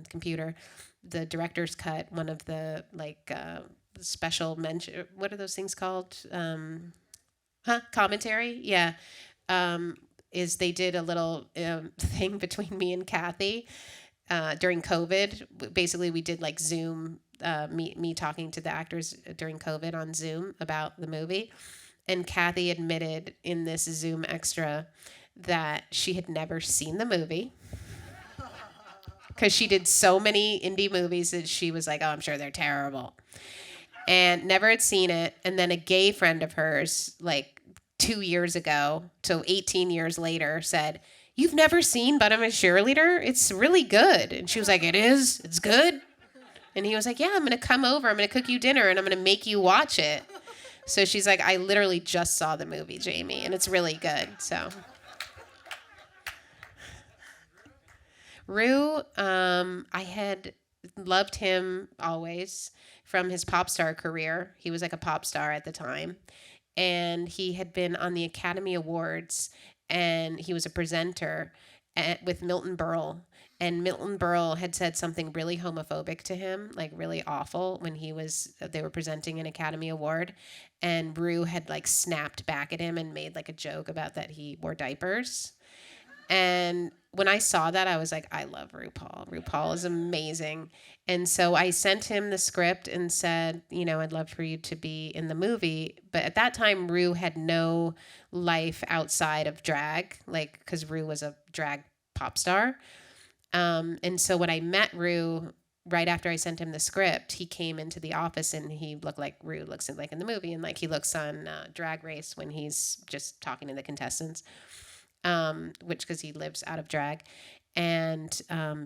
computer, the director's cut, one of the special mention, what are those things called? Commentary? Yeah. Is they did a little thing between me and Kathy during COVID. Basically, we did like Zoom, me talking to the actors during COVID on Zoom about the movie. And Kathy admitted in this Zoom extra that she had never seen the movie because she did so many indie movies that she was like, oh, I'm sure they're terrible. And never had seen it. And then a gay friend of hers, like 2 years ago, so 18 years later, said, you've never seen But I'm a Cheerleader? It's really good. And she was like, it is? It's good? And he was like, yeah, I'm going to come over. I'm going to cook you dinner, and I'm going to make you watch it. So she's like, I literally just saw the movie, Jamie, and it's really good. So Rue, I had loved him always from his pop star career. He was like a pop star at the time. And he had been on the Academy Awards, and he was a presenter with Milton Berle. And Milton Berle had said something really homophobic to him, like really awful, when they were presenting an Academy Award. And Rue had like snapped back at him and made like a joke about that he wore diapers. And when I saw that, I was like, I love RuPaul. RuPaul is amazing. And so I sent him the script and said, I'd love for you to be in the movie. But at that time, Rue had no life outside of drag, because Rue was a drag pop star. And so when I met Rue, right after I sent him the script, he came into the office and he looked like Rue looks like in the movie, and like he looks on Drag Race when he's just talking to the contestants, which because he lives out of drag. And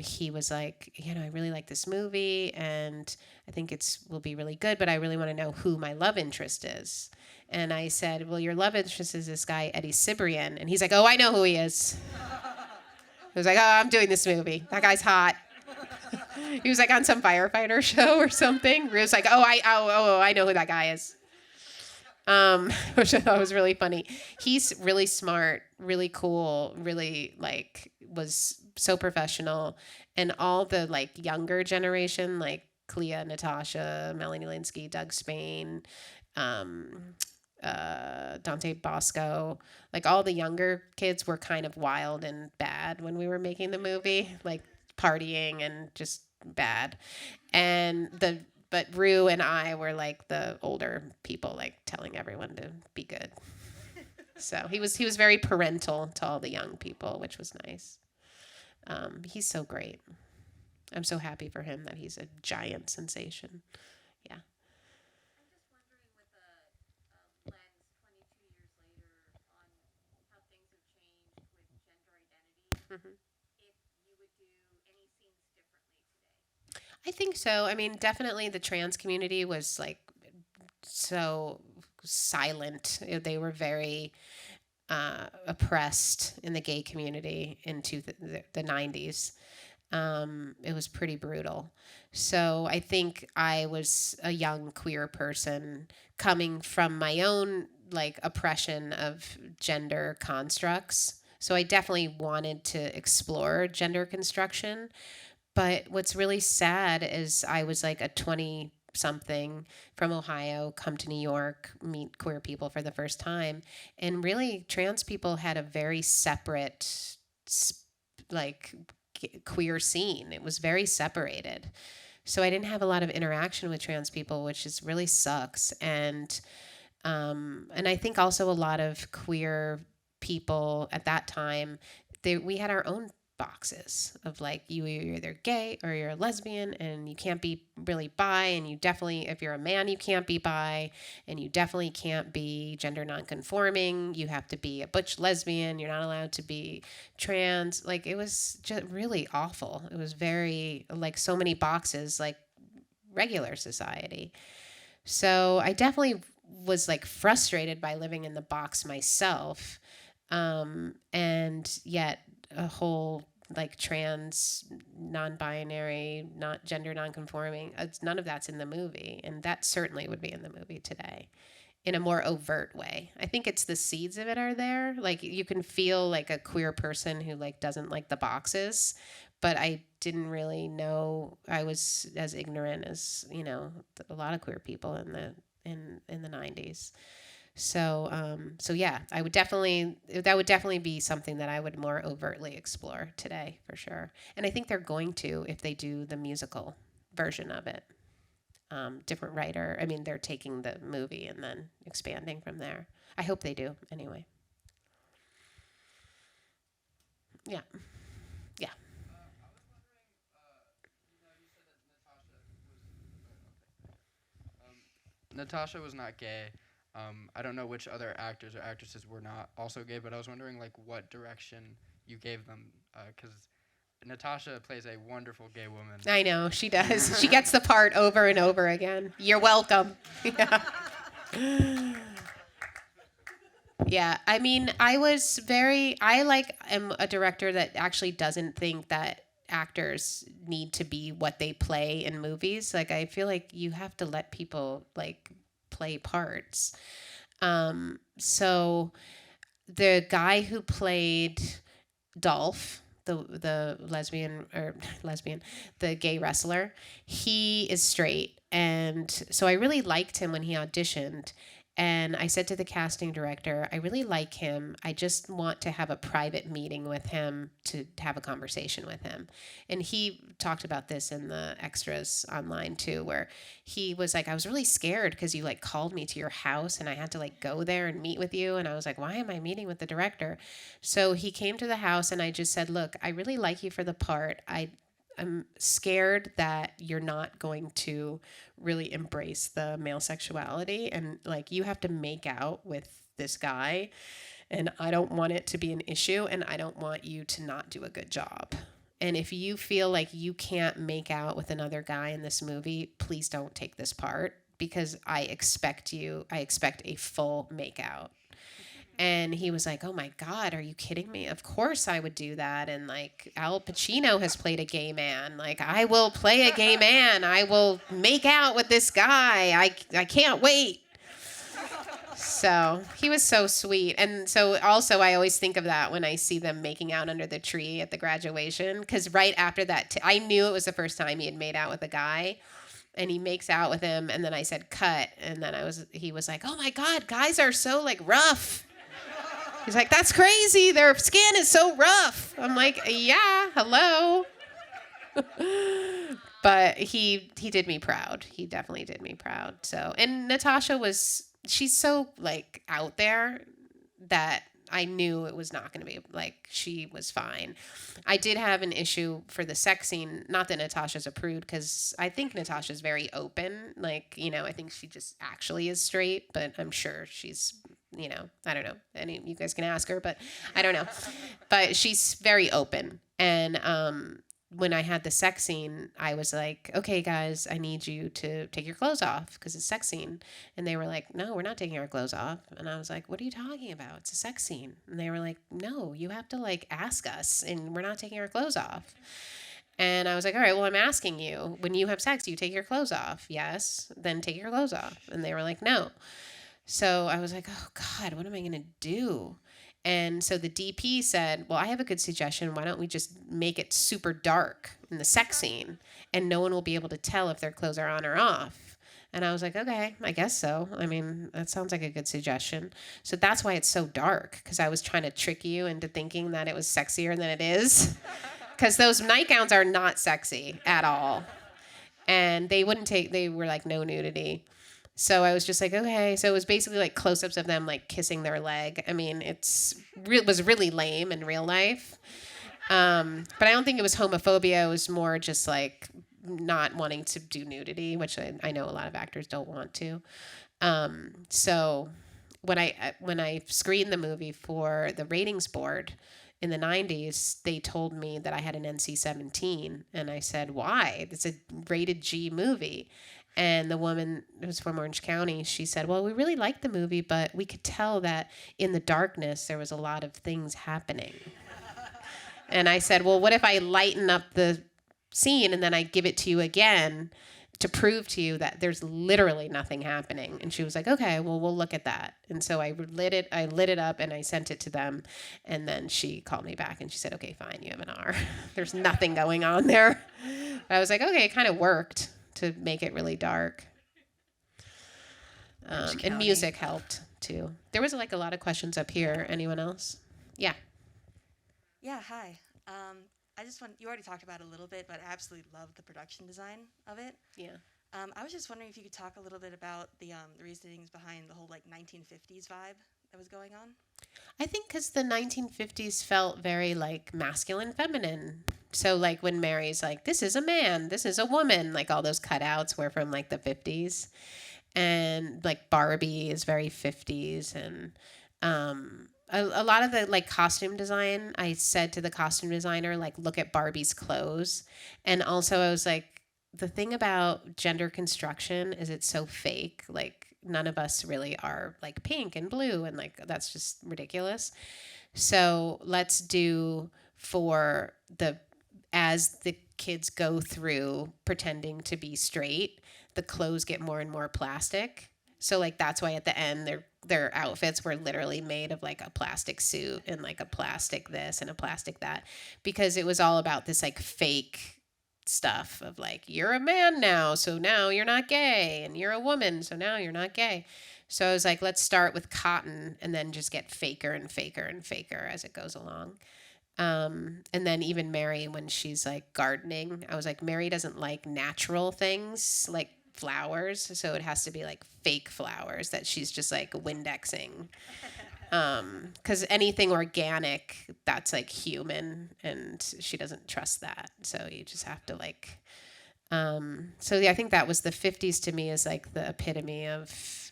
he was like, I really like this movie, and I think will be really good, but I really want to know who my love interest is. And I said, well, your love interest is this guy, Eddie Cibrian. And he's like, oh, I know who he is. I was like, oh, I'm doing this movie. That guy's hot. He was like on some firefighter show or something. He was like, I know who that guy is. Which I thought was really funny. He's really smart, really cool, really was so professional. And all the younger generation, like Clea, Natasha, Melanie Linsky, Doug Spain, Dante Bosco, all the younger kids were kind of wild and bad when we were making the movie, partying and just bad. But Rue and I were the older people, telling everyone to be good. So he was very parental to all the young people, which was nice. He's so great. I'm so happy for him that he's a giant sensation. Yeah. I'm just wondering, with a lens 22 years later on how things have changed with gender identity, Mm-hmm. if you would do any scenes differently today. I think so. I mean, definitely the trans community was so silent. They were very oppressed in the gay community into the 90s. It was pretty brutal. So I think I was a young queer person coming from my own oppression of gender constructs. So I definitely wanted to explore gender construction. But what's really sad is I was a 20 something from Ohio, come to New York, meet queer people for the first time. And really, trans people had a very separate, queer scene. It was very separated. So I didn't have a lot of interaction with trans people, which really sucks. And I think also a lot of queer people at that time, we had our own boxes of you're either gay or you're a lesbian, and you can't be really bi, and you definitely, if you're a man, you can't be bi, and you definitely can't be gender nonconforming. You have to be a butch lesbian. You're not allowed to be trans. It was just really awful. It was very so many boxes, regular society. So I definitely was frustrated by living in the box myself, and yet a whole trans, non-binary, not gender non-conforming, none of that's in the movie, and that certainly would be in the movie today in a more overt way. I think it's the seeds of it are there. You can feel a queer person who doesn't like the boxes, but I didn't really know. I was as ignorant as a lot of queer people in the 90s. So yeah, that would definitely be something that I would more overtly explore today, for sure. And I think they're going to, if they do the musical version of it. Different writer. I mean, they're taking the movie and then expanding from there. I hope they do, anyway. Yeah. Yeah. Natasha was not gay. I don't know which other actors or actresses were not also gay, but I was wondering what direction you gave them, because Natasha plays a wonderful gay woman. I know, she does. She gets the part over and over again. You're welcome. Yeah. Yeah, I mean, am a director that actually doesn't think that actors need to be what they play in movies. I feel like you have to let people play parts. So the guy who played Dolph, the the gay wrestler, he is straight. And so I really liked him when he auditioned. And I said to the casting director, I really like him. I just want to have a private meeting with him to have a conversation with him. And he talked about this in the extras online too, where he was like, I was really scared because you called me to your house and I had to go there and meet with you. And I was like, why am I meeting with the director? So he came to the house and I just said, look, I really like you for the part. I'm scared that you're not going to really embrace the male sexuality, and you have to make out with this guy, and I don't want it to be an issue, and I don't want you to not do a good job. And if you feel like you can't make out with another guy in this movie, please don't take this part, because I expect a full makeout. And he was like, oh my God, are you kidding me? Of course I would do that. And like Al Pacino has played a gay man. Like, I will play a gay man. I will make out with this guy. I can't wait. So he was so sweet. And so also I always think of that when I see them making out under the tree at the graduation. Because right after that, I knew it was the first time he had made out with a guy. And he makes out with him. And then I said, cut. And then he was like, oh my God, guys are so like rough. He's like, that's crazy. Their skin is so rough. I'm like, yeah, hello. But he did me proud. He definitely did me proud. So, and Natasha she's so like out there that I knew it was not going to be like, she was fine. I did have an issue for the sex scene. Not that Natasha's a prude, because I think Natasha's very open. Like, I think she just actually is straight, but I'm sure she's, I don't know. You guys can ask her, but I don't know. But she's very open. And when I had the sex scene, I was like, okay, guys, I need you to take your clothes off because it's a sex scene. And they were like, no, we're not taking our clothes off. And I was like, what are you talking about? It's a sex scene. And they were like, no, you have to like ask us, and we're not taking our clothes off. And I was like, all right, well, I'm asking you, when you have sex, do you take your clothes off? Yes. Then take your clothes off. And they were like, no. So I was like, oh God, what am I going to do? And so the DP said, well, I have a good suggestion. Why don't we just make it super dark in the sex scene, and no one will be able to tell if their clothes are on or off. And I was like, okay, I guess so. I mean, that sounds like a good suggestion. So that's why it's so dark, because I was trying to trick you into thinking that it was sexier than it is. Because those nightgowns are not sexy at all. And they were like, no nudity. So I was just like, okay. So it was basically like close-ups of them like kissing their leg. I mean, it was really lame in real life. But I don't think it was homophobia. It was more just like not wanting to do nudity, which I know a lot of actors don't want to. So when I screened the movie for the ratings board in the 90s, they told me that I had an NC-17. And I said, why? It's a rated G movie. And the woman who was from Orange County, she said, well, we really liked the movie, but we could tell that in the darkness there was a lot of things happening. And I said, well, what if I lighten up the scene and then I give it to you again to prove to you that there's literally nothing happening? And she was like, okay, well, we'll look at that. And so I lit it up and I sent it to them. And then she called me back and she said, okay, fine, you have an R. There's nothing going on there. But I was like, okay, it kind of worked to make it really dark. And music helped too. There was like a lot of questions up here. Anyone else? Yeah. Yeah, hi. You already talked about it a little bit, but I absolutely love the production design of it. Yeah. I was just wondering if you could talk a little bit about the reasonings behind the whole like 1950s vibe that was going on. I think because the 1950s felt very like masculine, feminine. So like when Mary's like, this is a man, this is a woman, like all those cutouts were from like the 50s. And like Barbie is very 50s. And a lot of the like costume design, I said to the costume designer, like, look at Barbie's clothes. And also I was like, the thing about gender construction is it's so fake. Like none of us really are like pink and blue, and like that's just ridiculous. So let's do as the kids go through pretending to be straight, the clothes get more and more plastic. So like that's why at the end their outfits were literally made of like a plastic suit and like a plastic this and a plastic that, because it was all about this like fake stuff of like, you're a man now, so now you're not gay, and you're a woman, so now you're not gay. So I was like, let's start with cotton and then just get faker and faker and faker as it goes along. And then even Mary, when she's like gardening, I was like, Mary doesn't like natural things like flowers, so it has to be like fake flowers that she's just like Windexing. Because anything organic, that's like human, and she doesn't trust that. So you just have to like, so yeah, I think that was the 50s to me is like the epitome of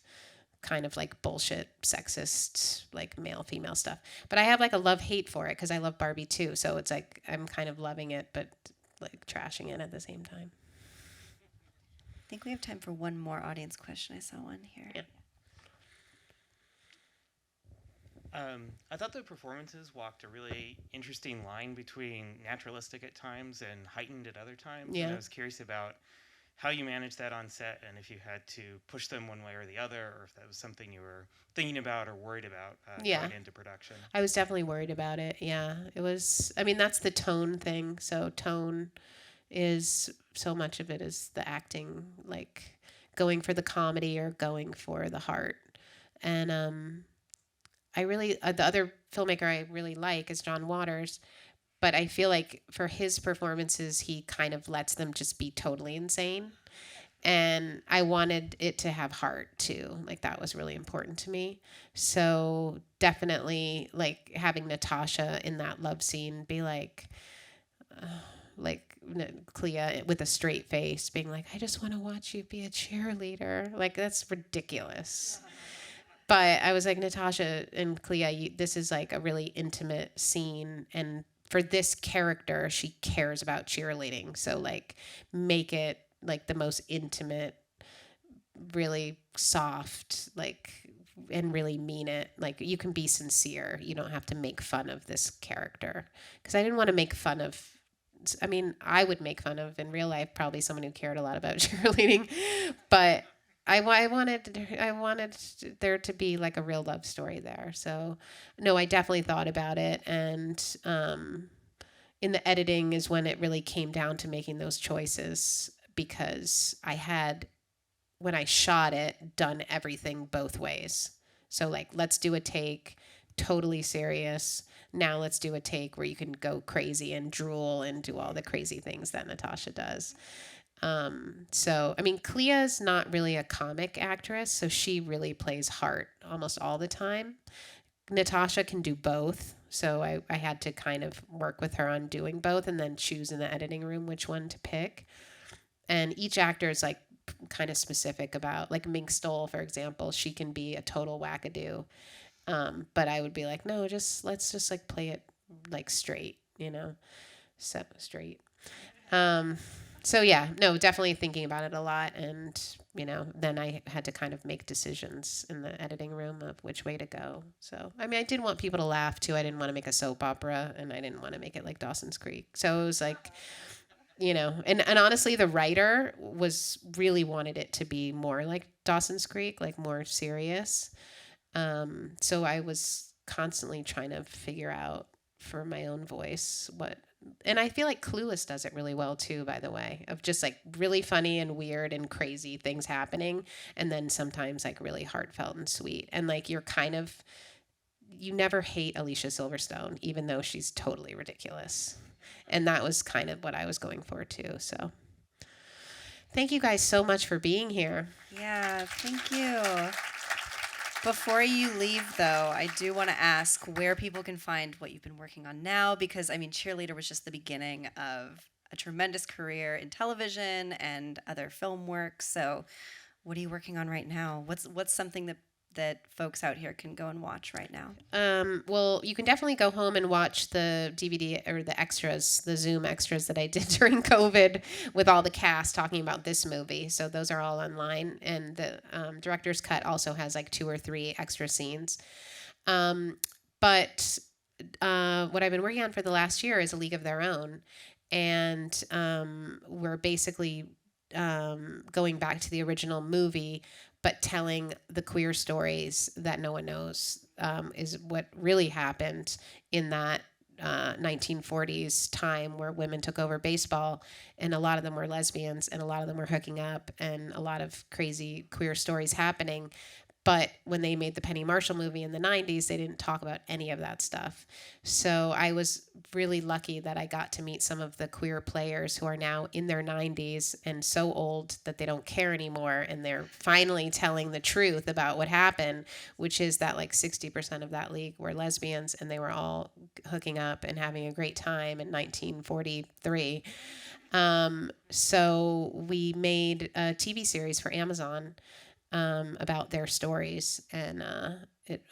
kind of like bullshit, sexist, like male female stuff. But I have like a love hate for it because I love Barbie too. So it's like I'm kind of loving it, but like trashing it at the same time. I think we have time for one more audience question. I saw one here. Yeah. I thought the performances walked a really interesting line between naturalistic at times and heightened at other times. Yeah. And I was curious about how you managed that on set and if you had to push them one way or the other, or if that was something you were thinking about or worried about going into production. I was definitely worried about it. Yeah. It was, I mean, that's the tone thing. So tone is, so much of it is the acting, like going for the comedy or going for the heart. And I really, the other filmmaker I really like is John Waters, but I feel like for his performances, he kind of lets them just be totally insane. And I wanted it to have heart too. Like that was really important to me. So definitely like having Natasha in that love scene be like Clea with a straight face being like, I just want to watch you be a cheerleader. Like that's ridiculous. But I was like, Natasha and Clea, this is like a really intimate scene. And for this character, she cares about cheerleading. So like make it like the most intimate, really soft, like, and really mean it. Like you can be sincere. You don't have to make fun of this character. Because I didn't want to make fun of, I mean, I would make fun of in real life probably someone who cared a lot about cheerleading. But I wanted there to be like a real love story there. So no, I definitely thought about it. And in the editing is when it really came down to making those choices, because I had, when I shot it, done everything both ways. So like, let's do a take totally serious. Now let's do a take where you can go crazy and drool and do all the crazy things that Natasha does. So, I mean, Clea's not really a comic actress, so she really plays heart almost all the time. Natasha can do both, so I had to kind of work with her on doing both and then choose in the editing room which one to pick. And each actor is like kind of specific about, like Mink Stole, for example, she can be a total wackadoo. But I would be like, no, let's just like play it like straight, so straight. So yeah, no, definitely thinking about it a lot. And, then I had to kind of make decisions in the editing room of which way to go. So, I mean, I did want people to laugh too. I didn't want to make a soap opera and I didn't want to make it like Dawson's Creek. So it was like, and honestly, the writer really wanted it to be more like Dawson's Creek, like more serious. So I was constantly trying to figure out for my own voice and I feel like Clueless does it really well too, by the way, of just like really funny and weird and crazy things happening. And then sometimes like really heartfelt and sweet. And like you never hate Alicia Silverstone, even though she's totally ridiculous. And that was kind of what I was going for too. So thank you guys so much for being here. Yeah, thank you. Before you leave, though, I do want to ask where people can find what you've been working on now, because, I mean, Cheerleader was just the beginning of a tremendous career in television and other film work. So what are you working on right now? What's something that folks out here can go and watch right now? Well, you can definitely go home and watch the DVD or the extras, the Zoom extras that I did during COVID with all the cast talking about this movie. So those are all online. And the director's cut also has like 2 or 3 extra scenes. But what I've been working on for the last year is A League of Their Own. And we're basically going back to the original movie, but telling the queer stories that no one knows is what really happened in that 1940s time where women took over baseball, and a lot of them were lesbians and a lot of them were hooking up and a lot of crazy queer stories happening. But when they made the Penny Marshall movie in the 90s, they didn't talk about any of that stuff. So I was really lucky that I got to meet some of the queer players who are now in their 90s and so old that they don't care anymore. And they're finally telling the truth about what happened, which is that like 60% of that league were lesbians and they were all hooking up and having a great time in 1943. So we made a TV series for Amazon about their stories, and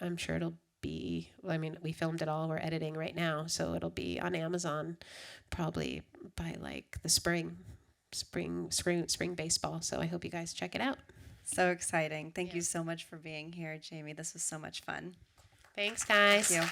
I'm sure it'll be. I mean, we filmed it all. We're editing right now, so it'll be on Amazon probably by like the spring baseball. So I hope you guys check it out. So exciting. Thank you so much for being here, Jamie. This was so much fun. Thanks, guys. Thank you.